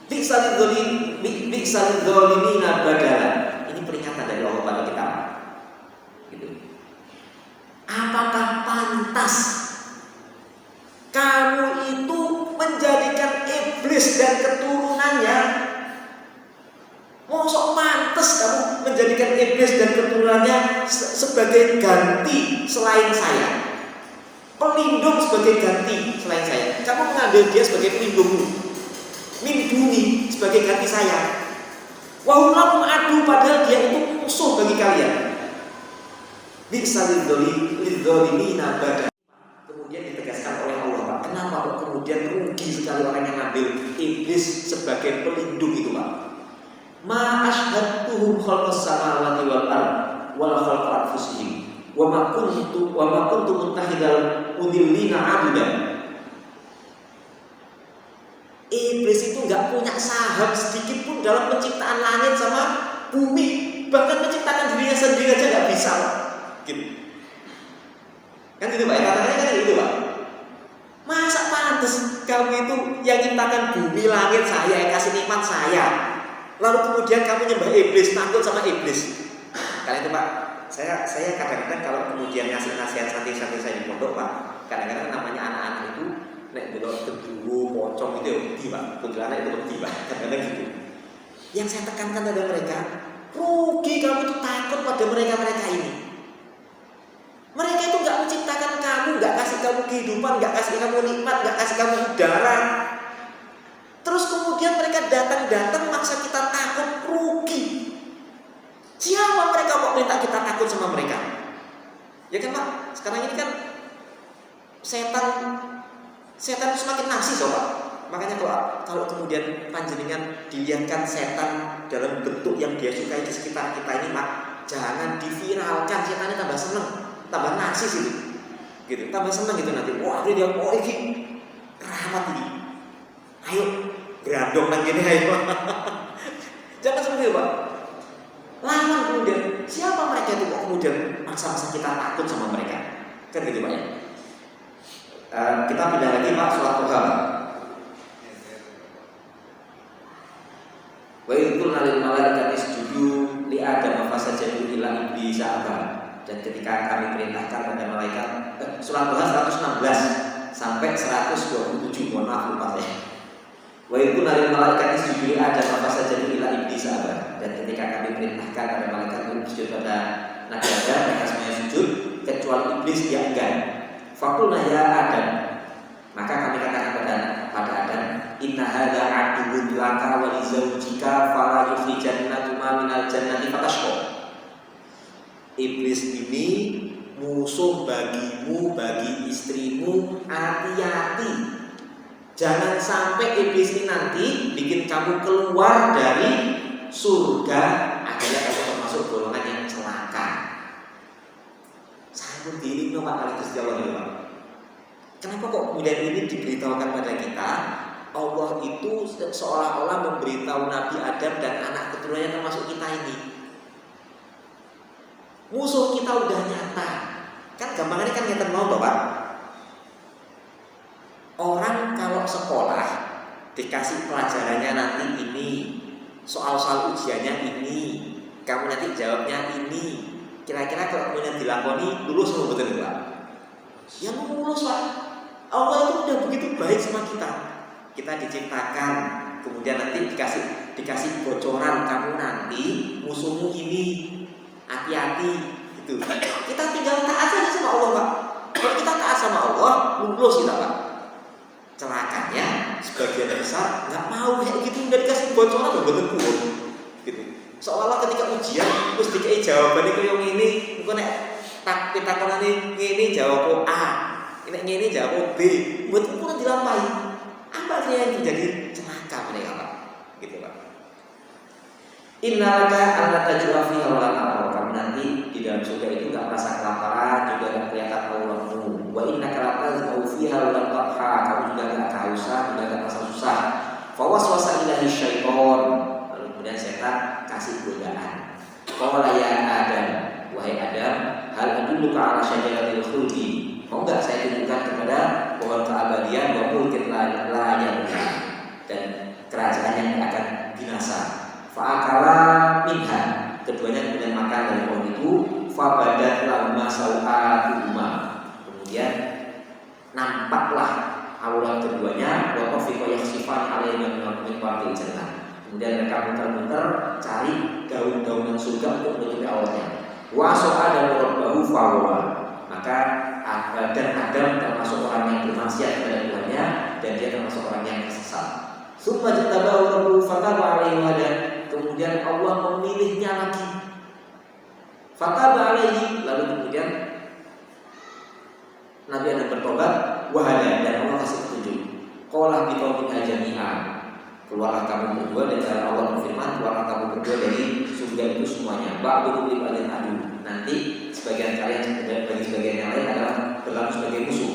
Bi'sal dzalimina badala. Ini peringatan dari Allah pada kita. Gitu. Apakah pantas kamu itu menjadikan iblis dan keturunannya? Mosok pantas kamu menjadikan iblis dan keturunannya sebagai ganti selain saya, pelindung sebagai ganti selain saya. Kamu mengambil dia sebagai pelindungmu, mindungi sebagai ganti saya. Wahum lakum adu, padahal dia itu musuh bagi kalian. Bisa lidzolimina badal. Kemudian ditegaskan oleh Allah, Pak. Kenapa kok kemudian rugi sekali orang yang ngambil iblis sebagai pelindung itu, Pak? Ma ashhadtuhum khalqas samawati wal ard wal khalqa anfusihim wa ma kuntu muttahidal mudillina abudan. Iblis itu enggak punya saham sedikit pun dalam penciptaan langit sama bumi, bahkan menciptakan dirinya sendiri aja enggak bisa, Pak. Gitu. Kan gitu, Pak. Katanya kan gitu, Pak. Masa pantas kamu itu yang ciptakan bumi, langit saya, yang kasih nikmat saya, lalu kemudian kamu nyembah iblis, takut sama iblis. Kali itu, Pak, saya kadang-kadang kalau kemudian ngasih nasihat santri-santri saya di pondok, Pak, kadang-kadang namanya anak-anak itu nek delok kedua pocong itu ya wedi, Pak. Kuntilanak itu wedi, Pak. Kadang-kadang gitu. Yang saya tekankan pada mereka, rugi kamu itu takut pada mereka-mereka ini. Mereka itu enggak menciptakan kamu, enggak kasih kamu kehidupan, enggak kasih kamu nikmat, enggak kasih kamu udara. Terus kemudian mereka datang maksa kita takut, rugi. Siapa mereka kok minta kita takut sama mereka? Ya kan, Pak? Sekarang ini kan setan semakin nasis, Pak. Makanya kalau kemudian panjenengan dilihatkan setan dalam bentuk yang dia sukai di sekitar kita ini, Pak, jangan diviralkan. Setannya tambah seneng, tambah nasis itu. Gitu, tambah seneng gitu nanti. Wah, dia ini rahmat ini. Ayo berandong lagi nih, ayo. Jangan seperti itu, Pak. Lawan kemudian siapa mereka itu kok kemudian maksa-maksa kita takut sama mereka? Kan gitu, Pak ya. Kita pindah lagi, Pak, surat Tuhan. Wa idhul lil malaikati isjudu li Adam fasajadu illa iblis aba. Dan ketika kami perintahkan pada malaikat, surat Tuhan 116 sampai 127, mohon maaf lupa saya. Wa idhul lil malaikati isjudu li Adam fasajadu illa iblis aba. Dan ketika kami perintahkan pada malaikat untuk sujud pada Nabi Adam, mereka semuanya sujud kecuali iblis dia enggan. Faqulna ya Adam, maka kami katakan pada Adam, inna hadza aduwwun laka wa li zawjika fala yukhrijannakuma minal jannati fatashqa. Iblis ini musuh bagimu, bagi istrimu, hati-hati. Jangan sampai iblis ini nanti bikin kamu keluar dari surga, akhirnya kamu termasuk golongan yang celaka. Saya diri Pak kali Gusti Allah itu, Pak. Kenapa kok kemudian ini diberitahukan pada kita? Allah itu seolah-olah memberitahu Nabi Adam dan anak keturunannya termasuk kita ini. Musuh kita udah nyata. Kan gampangannya kan kita mau, Bapak. Orang kalau sekolah dikasih pelajarannya nanti ini, soal-soal ujiannya ini, kamu nanti jawabnya ini. Kira-kira kalau kemudian dilakoni lulus atau betul, Pak? Ya mau lulus, Pak. Allah itu udah begitu baik sama kita. Kita diciptakan, kemudian nanti dikasih bocoran, kamu nanti musuhmu ini, hati-hati gitu. Kita tinggal taat saja sama Allah, Pak. Kalau kita taat sama Allah, lulus kita, Pak. Celakanya sebagian besar nggak mau kayak gitu, udah dikasih bocoran udah betul gitu. Seolah-olah ketika ujian terus dikasih jawaban itu yang ini, bukan tak kita kalau ini jawab A, ini jawab B, buat ukuran dilampaui. Apa yang terjadi? Celaka mereka, Pak. Gitu, Pak. Innalaka alla tajua fiha wa la ta'ra. Kamu nanti di dalam surga itu enggak merasa kelaparan, juga enggak kelihatan auratmu. Wa innaka la tazmau fiha wa la tadha. Kamu juga enggak kehausan, juga enggak merasa susah. Fa waswasa ilahi syaiton. Lalu kemudian setan kasih godaan. Qala ya Adam, wahai Adam, hal adulluka ala syajaratil khuldi. Mau enggak saya tunjukkan kepada pohon keabadian wa mulkin la yabla, dan kerajaan yang akan binasa. Fa'akala minha, keduanya kemudian makan dari pohon itu. Fabadat lahuma sawatuhuma, kemudian nampaklah aurat keduanya. Wa tafiqa yakhsifan alaihim min warqil jannah, kemudian mereka muter-muter cari daun-daunan surga untuk menutupi auratnya. Wa sa'ada rabbahu fawa, maka dan Adam termasuk orang yang bermaksiat kepada Tuhannya, dan dia termasuk orang yang tersesat. Summa jatabahu rabbuhu fataba alaihi wa kemudian Allah memilihnya lagi. Fataba alaihi, lalu kemudian Nabi Adam bertobat, wahada, dan Allah kasih petunjuk. Qala bi qaumin jami'a, keluarlah kamu berdua, dan Allah berfirman, keluarlah kamu berdua dari surga itu semuanya. Ba'dukum li ba'din adu, nanti sebagian kalian bagi sebagian yang lain adalah berlaku sebagai musuh.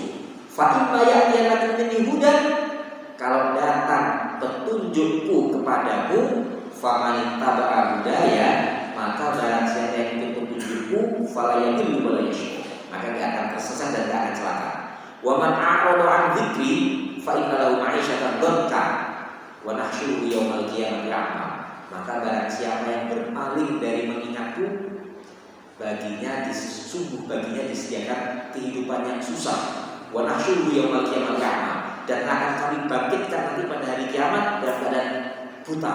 Fa imma ya'tiyanakum minni hudan, kalau datang petunjukku kepadamu, faman taba'a hudaya, maka barang siapa yang ikut petunjukku, fala yadillu wa la yashqa, maka dia akan tersesat dan dia akan celaka. Wa man a'rada 'an dzikri fa inna lahu ma'isyatan dhanka wa nahsyuruhu yaumal qiyamati a'ma, maka barang siapa yang berpaling dari mengingatku, baginya disediakan kehidupan yang susah. Wa nahsyuruhu yaumal qiyamati a'ma, dan akan kami bangkitkan nanti pada hari kiamat dalam keadaan buta.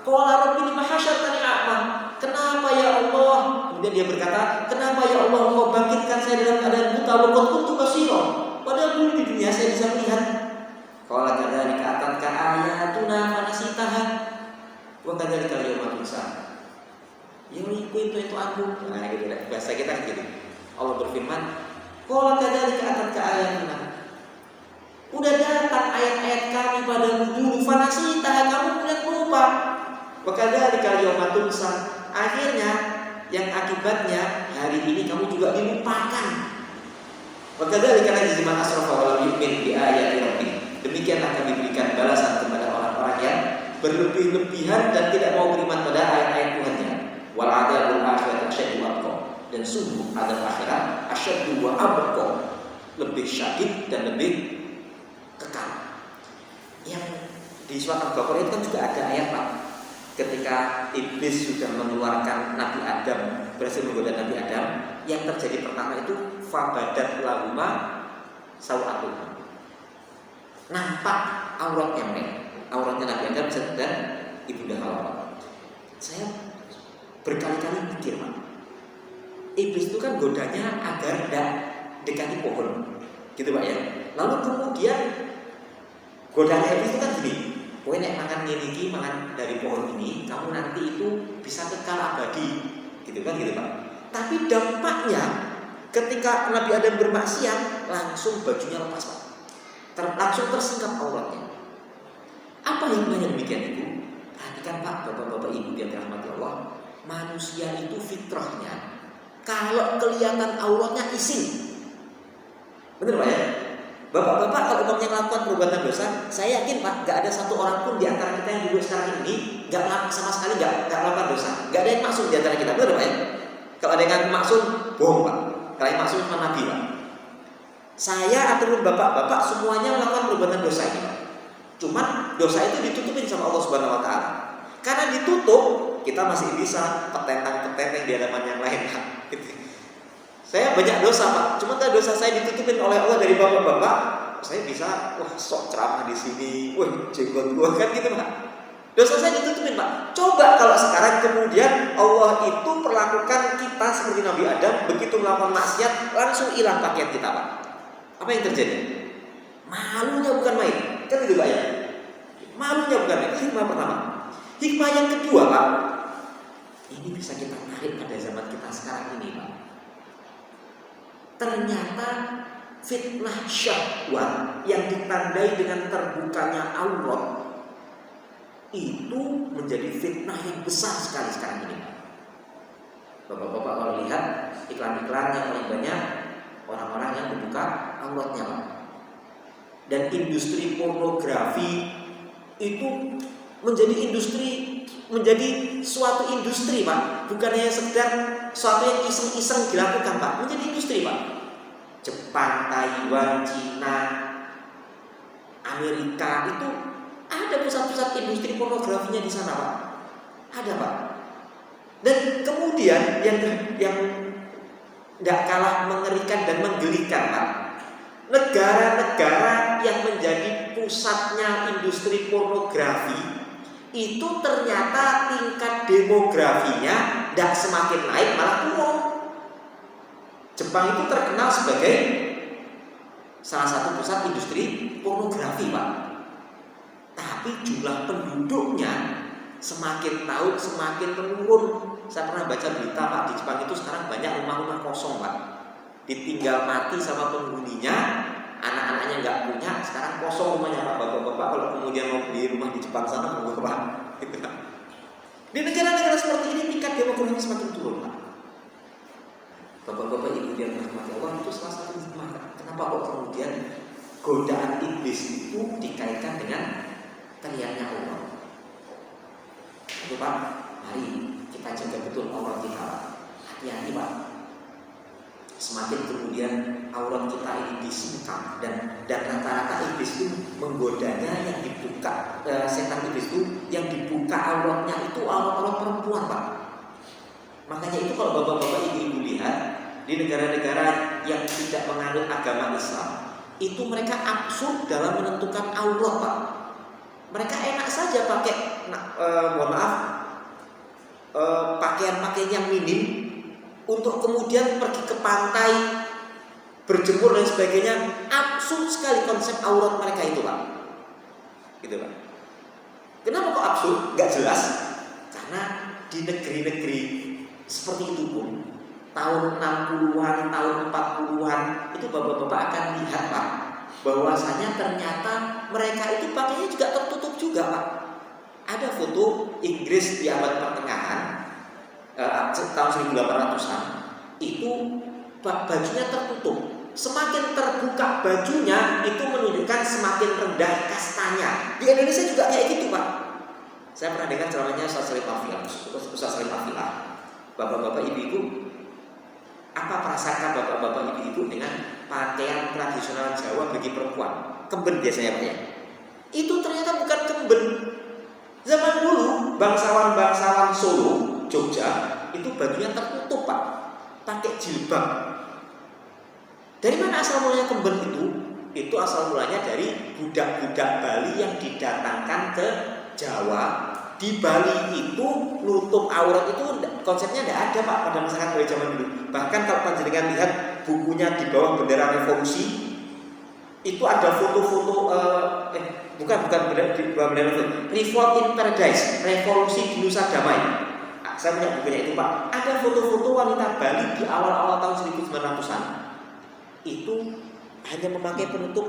Qala rabbi lima hasyartani a'ma, kenapa ya Allah? Kemudian dia berkata, kenapa ya Allah engkau bangkitkan saya dalam keadaan buta? Wa qad kuntu basira, padahal dulu di dunia saya bisa melihat. Qala kadzalika atatka ayatuna fanasitaha wa kadzalika al-yawma tunsa. Yang itu aku. Nah, gitu lah. Bahasa kita gitu. Allah berfirman, qala kadzalika atatka ayatuna, udah datang ayat-ayat kami padamu dulu, fanasitaha, kamu kemudian lupa. Wa kadzalika al-yawma tunsa, akhirnya yang akibatnya hari ini kamu juga dilupakan. Wa kadzalika najzi man asrafa wa lam yu'min bi ayati rabbih, demikianlah kami berikan balasan kepada orang-orang yang berlebih-lebihan dan tidak mau beriman pada ayat-ayat Tuhannya. Wal adzabul akhirati asyaddu wa abqa, dan sungguh azab akhirat asyaddu wa abqa, lebih syadid dan lebih kekal. Yang di surat Al-Baqarah itu kan juga ada ayat, Pak, ketika iblis sudah mengeluarkan Nabi Adam, berhasil menggoda Nabi Adam, yang terjadi pertama itu fabadat lahuma sawatuhuma, nampak auratnya mereka, auratnya Nabi Adam dan ibunda Hawa. Saya berkali-kali mikir, Pak, iblis itu kan godanya agar tidak dekati pohon, gitu Pak ya. Lalu kemudian godaan iblis itu kan gini, kowe nek makan ngene iki, makan dari pohon ini, kamu nanti itu bisa kekal abadi, gitu kan gitu Pak. Tapi dampaknya ketika Nabi Adam bermaksiat, langsung bajunya lepas, Pak. Langsung tersingkap auratnya. Apa hikmahnya demikian itu? Perhatikan Pak, bapak-bapak ibu yang dirahmati Allah, manusia itu fitrahnya kalau kelihatan auratnya isin. Bener Pak ya? Bapak-bapak kalau umpamanya melakukan perbuatan dosa, saya yakin Pak, gak ada satu orang pun di antara kita yang duduk sekarang ini gak sama sekali gak melakukan dosa. Gak ada yang maksum di antara kita, benar Pak ya? Kalau ada yang ngaku maksum, bohong Pak. Kalau yang maksum cuma Nabi Pak. Saya ataupun bapak-bapak semuanya melakukan perbuatan dosa ini Pak. Cuman dosa itu ditutupin sama Allah Subhanahu Wa Taala. Karena ditutup, kita masih bisa petentang-petenteng di hadapan yang lain Pak. Saya banyak dosa Pak, cuma dosa saya ditutupin oleh Allah dari bapak-bapak. saya bisa sok ceramah di sini, jenggot gua kan gitu Pak. Dosa saya ditutupin Pak. Coba kalau sekarang kemudian Allah itu perlakukan kita seperti Nabi Adam, begitu melakukan maksiat langsung hilang pakaian kita Pak. Apa yang terjadi? Malunya bukan main. Kan itu Pak ya. Malunya bukan main. Itu hikmah pertama. Hikmah yang kedua Pak, ini bisa kita tarik pada zaman kita sekarang ini Pak. Ternyata fitnah syahwat yang ditandai dengan terbukanya aurat itu menjadi fitnah yang besar sekali sekarang ini. Bapak-bapak kalau lihat iklan-iklan yang paling banyak orang-orang yang membuka auratnya Pak. Dan industri pornografi itu menjadi suatu industri Pak, bukan hanya sekedar suatu yang iseng-iseng dilakukan Pak, menjadi industri Pak. Jepang, Taiwan, Cina, Amerika itu ada pusat-pusat industri pornografinya di sana Pak. Ada Pak. Dan kemudian yang nggak kalah mengerikan dan menggelikan Pak, negara-negara yang menjadi pusatnya industri pornografi itu ternyata tingkat demografinya tidak semakin naik malah turun. Jepang itu terkenal sebagai salah satu pusat industri pornografi Pak. Tapi jumlah penduduknya semakin tahun semakin menurun. Saya pernah baca berita Pak, di Jepang itu sekarang banyak rumah-rumah kosong Pak, ditinggal mati sama penghuninya, anak-anaknya nggak punya, sekarang kosong rumahnya Pak. Bapak-bapak kalau kemudian mau beli rumah di Jepang sana mau Pak. Di negara-negara seperti ini tingkat demografi semakin turun Pak. Bapak-bapak ibu yang dirahmati Allah, itu salah satu hikmah. Kenapa kok kemudian godaan iblis itu dikaitkan dengan teriaknya Allah? Itu Pak, mari kita jaga betul aurat kita. Hati-hati Pak. Semakin kemudian aurat kita ini disingkap dan rata-rata iblis itu menggodanya yang dibuka, setan iblis itu yang dibuka auratnya itu aurat perempuan Pak. Makanya itu kalau bapak-bapak ibu-ibu lihat di negara-negara yang tidak menganut agama Islam, itu mereka absurd dalam menentukan aurat Pak. Mereka enak saja pakai, pakaian-pakaian yang minim untuk kemudian pergi ke pantai, berjemur dan sebagainya. Absurd sekali konsep aurat mereka itu Pak. Gitu Pak. Kenapa kok absurd? Gak jelas. Karena di negeri-negeri seperti itu pun tahun 60-an, tahun 40-an itu bapak-bapak akan lihat Pak, bahwasanya ternyata mereka itu pakainya juga tertutup juga Pak. Ada foto Inggris di abad pertengahan, tahun 1800-an, itu bajunya tertutup. Semakin terbuka bajunya itu menunjukkan semakin rendah kastanya. Di Indonesia juga kayak gitu Pak. Saya pernah dengar ceramahnya Ustaz Salim Afila. Bapak-bapak ibu-ibu, apa perasaan bapak-bapak ibu-ibu dengan pakaian tradisional Jawa bagi perempuan? Kemben biasanya Pak ya. Itu ternyata bukan kemben. Zaman dulu bangsawan-bangsawan Solo, Jogja, itu bajunya tertutup Pak, pakai jilbab. Dari mana asal mulanya kemben itu? Itu asal mulanya dari budak-budak Bali yang didatangkan ke Jawa. Di Bali itu nutup aurat itu konsepnya tidak ada Pak pada masyarakat dari zaman dulu. Bahkan kalau panjenengan lihat bukunya di bawah bendera revolusi, itu ada foto-foto bukan bendera di bawah bendera Revolt in Paradise, revolusi di Nusa Damai. Saya punya bukunya itu Pak. Ada foto-foto wanita Bali di awal-awal tahun 1900-an. Itu hanya memakai penutup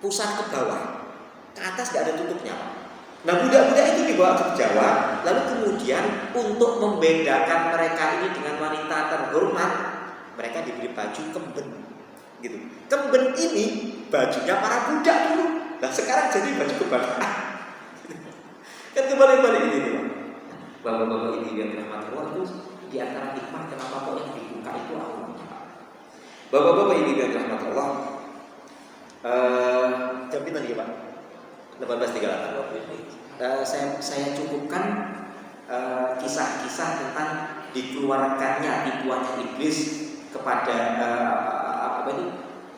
pusar ke bawah, ke atas tidak ada tutupnya Pak. Nah budak-budak itu dibawa ke Jawa, lalu kemudian untuk membedakan mereka ini dengan wanita terhormat, mereka diberi baju kemben, gitu. Kemben ini bajunya para budak dulu, nah sekarang jadi baju kebanggaan. Kan kembali-balik ini Pak. Bapak-bapak ini yang dirahmati Allah, itu di antara hikmah kenapa kok yang dibuka itu auratnya Pak. Bapak-bapak ini yang dirahmati Allah, jam kita nih Pak. 18.38. Saya cukupkan kisah-kisah tentang dikeluarkannya tipuannya iblis kepada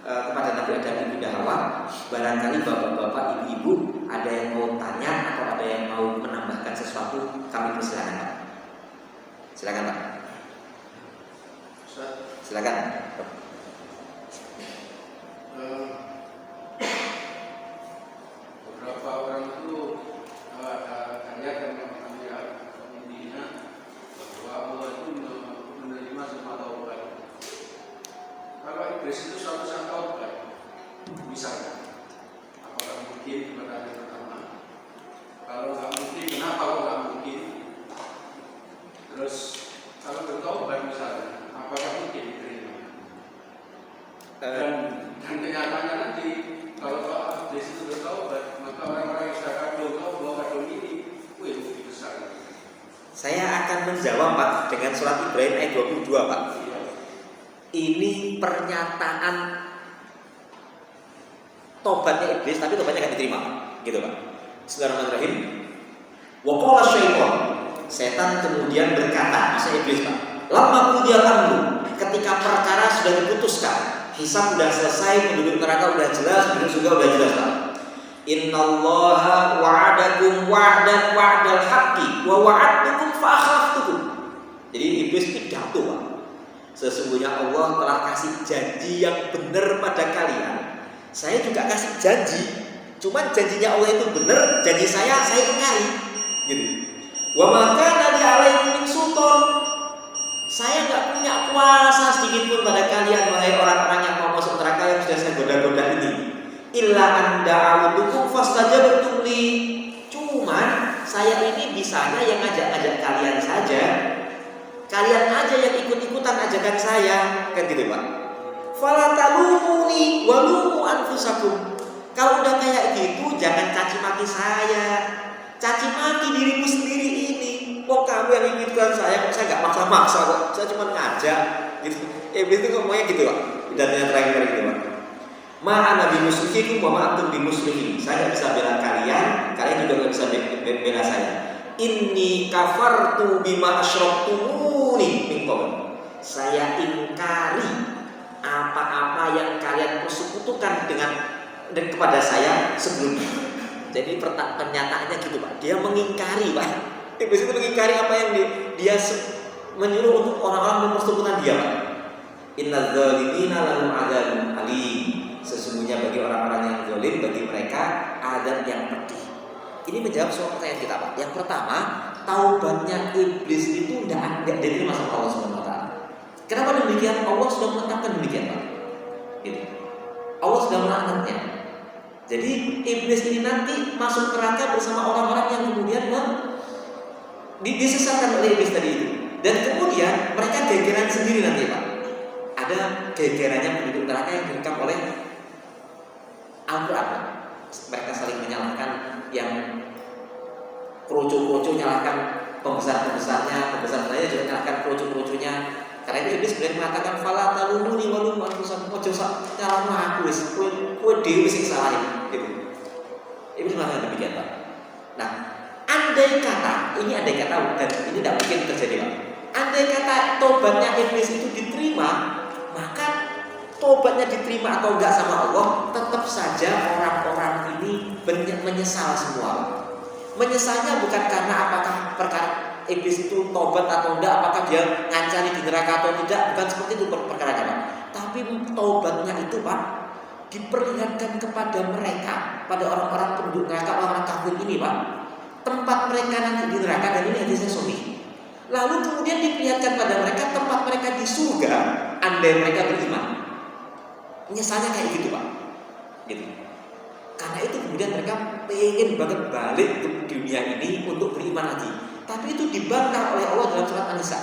kepada Nabi Adam dan Ibunda Hawa. Barangkali bapak-bapak, ibu-ibu ada yang mau tanya atau ada yang mau menambahkan sesuatu, kami persilakan Pak. Silakan Pak. Silakan. Beberapa orang itu karya dan mengambil intinya bahwa Allah itu menerima semua taubat. Kalau iblis itu satu-satu taubat, misalnya, apakah mungkin pertanyaan pertama? Kalau nggak mungkin, kenapa kok nggak mungkin? Terus kalau bertaubat misalnya, apakah mungkin diterima? Dan kenyataannya nanti kalau Pak Iblis itu bertaubat, maka orang-orang yang sudah kadung tahu bahwa kadung ini lebih besar. Saya akan menjawab Pak dengan surat Ibrahim ayat 22 Pak. Ini pernyataan tobatnya iblis, tapi tobatnya nggak diterima, gitu Pak. Bismillahirrahmanirrahim. Wa qala syaitan, setan kemudian berkata, masa iblis Pak, lama qudiya amru, ketika perkara sudah diputuskan, hisab sudah selesai, penduduk neraka sudah jelas, penduduk surga sudah jelas Pak. Innallaha wa'adakum wa'dan wa'dal haqqi wa wa'adtukum fa akhlaftukum. Jadi iblis pidato Pak. Sesungguhnya Allah telah kasih janji yang benar pada kalian. Saya juga kasih janji. Cuman janjinya Allah itu benar, janji saya ingkari. Gitu. Wa maka nali alaikum min sultan. Saya nggak punya kuasa sedikit pun pada kalian, wahai orang-orang yang mau masuk neraka yang sudah saya goda-goda ini. Illa anda a'udukum fastajabtum li. Cuman saya ini bisanya yang ngajak-ngajak kalian saja. Kalian aja yang ikut-ikutan ajakan saya, kan gitu Pak. Fala talumuni walumu anfusakum. Kalau udah kayak gitu jangan caci maki saya. Caci maki dirimu sendiri ini. Kok kamu yang ikutkan saya, kok saya nggak maksa-maksa kok. Saya cuma ngajak gitu. Iblis itu ngomongnya gitu Pak. Pidatanya terakhir gitu Pak. Ma'ana bimuslihikum wa ma'antum bimuslihin. Saya nggak bisa bela kalian, kalian juga nggak bisa bela saya. Inni kafartu bima asyraktumuni min qabl. Saya ingkari apa-apa yang kalian persekutukan kepada saya sebelumnya. Jadi pernyataannya gitu Pak. Dia mengingkari Pak. Iblis itu mengingkari apa yang dia menyuruh untuk orang-orang mempersekutukan dia Pak. Innal zalimina lahum adzabun alim. Sesungguhnya bagi orang-orang yang zalim, bagi mereka azab yang pedih. Ini menjawab soal pertanyaan kita Pak. Yang pertama, taubatnya iblis itu tidak diterima sama Allah SWT. Kenapa demikian? Allah sudah menetapkan demikian Pak. Gitu. Allah sudah melaknatnya. Jadi iblis ini nanti masuk neraka bersama orang-orang yang kemudian disesatkan oleh iblis tadi itu. Dan kemudian mereka gegeran sendiri nanti Pak. Ada gegerannya penduduk neraka yang direkam oleh Al-Quran. Mereka saling menyalahkan, yang kroco-kroco nyalahkan pembesar-pembesarnya, pembesar-pembesarnya juga nyalahkan kroco-kroconya. Karena itu iblis sebenarnya mengatakan fala talumuni walum anfusakum, ojo sak nyalahno aku wis, kowe dhewe sing salah gitu. Iblis mengatakan demikian Pak. Nah, andai kata dan ini tidak mungkin terjadi Pak. Andai kata tobatnya iblis itu diterima, maka tobatnya diterima atau enggak sama Allah, tetap saja orang-orang ini menyesal semua. Menyesalnya bukan karena apakah perkara iblis itu tobat atau enggak, apakah dia ngancani di neraka atau tidak, bukan seperti itu perkaranya Pak. Tapi tobatnya itu Pak diperlihatkan kepada mereka, pada orang-orang penduduk neraka, orang-orang kafir ini Pak, tempat mereka nanti di neraka, dan ini hadisnya sahih. Lalu kemudian diperlihatkan pada mereka tempat mereka di surga, andai mereka beriman. Menyesalnya kayak gitu Pak, gitu. Karena itu kemudian mereka pengen banget balik ke dunia ini untuk beriman lagi. Tapi itu dibantah oleh Allah dalam surat An-Nisa.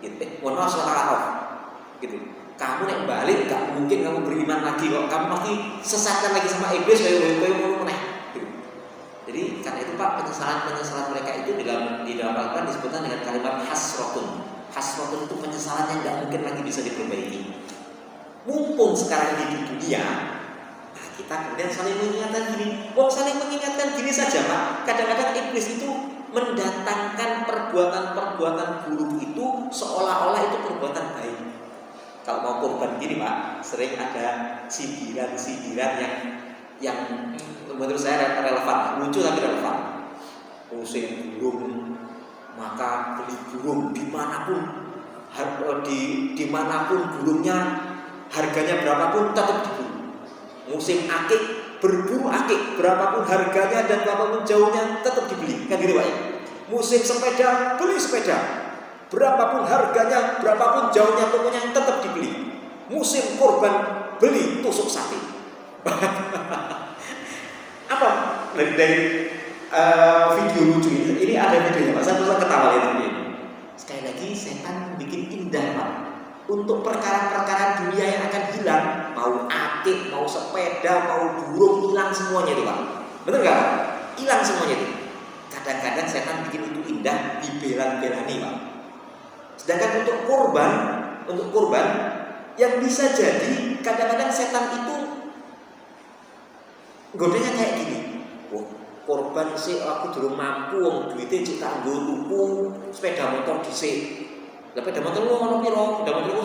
Gitu. Surat Al-A'raf. Gitu. Kamu yang balik gak mungkin kamu beriman lagi kok. Kamu pasti sesatkan lagi sama iblis kayak mau meneh. Gitu. Jadi karena itu Pak, penyesalan mereka itu di dalam Al-Quran disebutkan dengan kalimat hasratun. Hasratun itu penyesalan yang gak mungkin lagi bisa diperbaiki. Mumpung sekarang ini di dunia, nah kita kemudian saling mengingatkan gini. Saling mengingatkan gini saja Pak. Kadang-kadang iblis itu mendatangkan perbuatan-perbuatan buruk itu seolah-olah itu perbuatan baik. kalau mau kurban gini Pak, sering ada sindiran-sindiran yang menurut saya relevan, lucu tapi relevan. Musim burung, maka beli burung dimanapun, dimanapun burungnya, harganya berapapun tetap diburu. Musim akik, berburu akik, berapapun harganya dan berapapun jauhnya tetap dibeli, kan gitu Pak ya. Musim sepeda, beli sepeda, berapapun harganya, berapapun jauhnya, pokoknya tetap dibeli. Musim kurban, beli tusuk sapi. Apa dari video lucu ini ada videonya Pak, saya ketawa lihat ini. Sekali lagi setan bikin indah Pak, untuk perkara-perkara dunia yang akan hilang, mau akik, mau sepeda, mau burung, hilang semuanya itu Pak. Bener nggak Pak? Hilang semuanya itu. Kadang-kadang setan bikin itu indah, dibelan-belani Pak. Sedangkan untuk kurban yang bisa jadi kadang-kadang setan itu godanya kayak gini. Oh, korban sih aku durung mampu, wong duitnya cek kanggo tuku sepeda motor dhisik. Lah sepeda motor lu ngono piro? Sepeda motor lu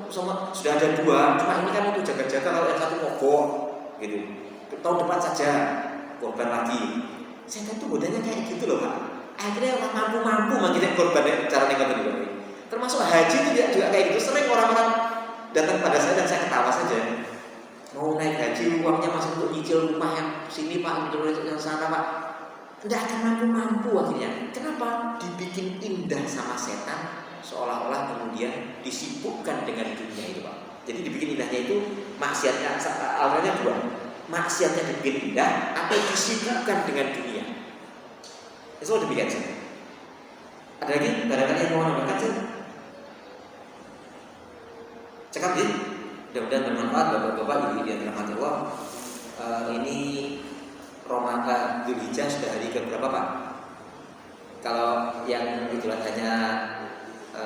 sama sudah ada 2, cuma ini kan untuk jaga-jaga kalau yang satu mogok gitu. Tahun depan saja korban lagi. Setan tuh godanya kayak gitu loh Pak. Akhirnya orang mampu-mampu makanya korban cara ngoten iki. Termasuk haji itu juga kayak gitu. Sering orang-orang datang pada saya dan saya ketawa saja. Mau naik haji, uangnya masih untuk nyicil rumah yang sini Pak, untuk yang sana Pak. Tidak akan mampu-mampu akhirnya. Kenapa? Dibikin indah sama setan, seolah-olah kemudian disibukkan dengan dunia itu Pak. Jadi dibikin indahnya itu maksiatnya, awalnya 2. Maksiatnya dibikin indah atau disibukkan dengan dunia. Itu demikian saja. Ada lagi? Barangkali yang mau nambahkan saja. Cekap ya. Mudah-mudahan bermanfaat Bapak-bapak, Ibu-ibu yang dirahmati Allah. Ini Ramadan Dzulhijjah sudah hari ke berapa Pak? Kalau yang Idul Adhanya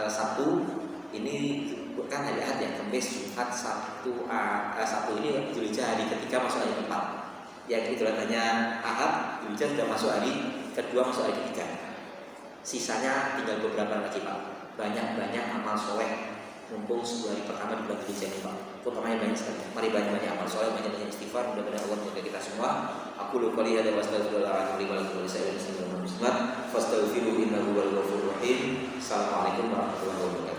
Sabtu, ini kan hari Ahad ya, Kamis, Jumat, Sabtu ini Dzulhijjah hari ketiga masuk hari keempat. Yang Idul Adhanya Ahad, Dzulhijjah sudah masuk hari kedua, masuk hari ketiga. Sisanya tinggal beberapa lagi Pak. Banyak-banyak amal soleh. Mumpung 10 hari pertama di bulan Dzulhijjah ini Pak, utamanya banyak sekali. Mari banyak-banyak amal soleh, banyak-banyak istighfar. Mudah-mudahan Allah menjaga kita semua. Aku lupa lihat wa astaghfirullahaladzim wa lakum wa lisa'iril muslimin wal muslimat fastaghfiruhu innahu huwal ghafurur rahim. Assalamualaikum warahmatullahi wabarakatuh.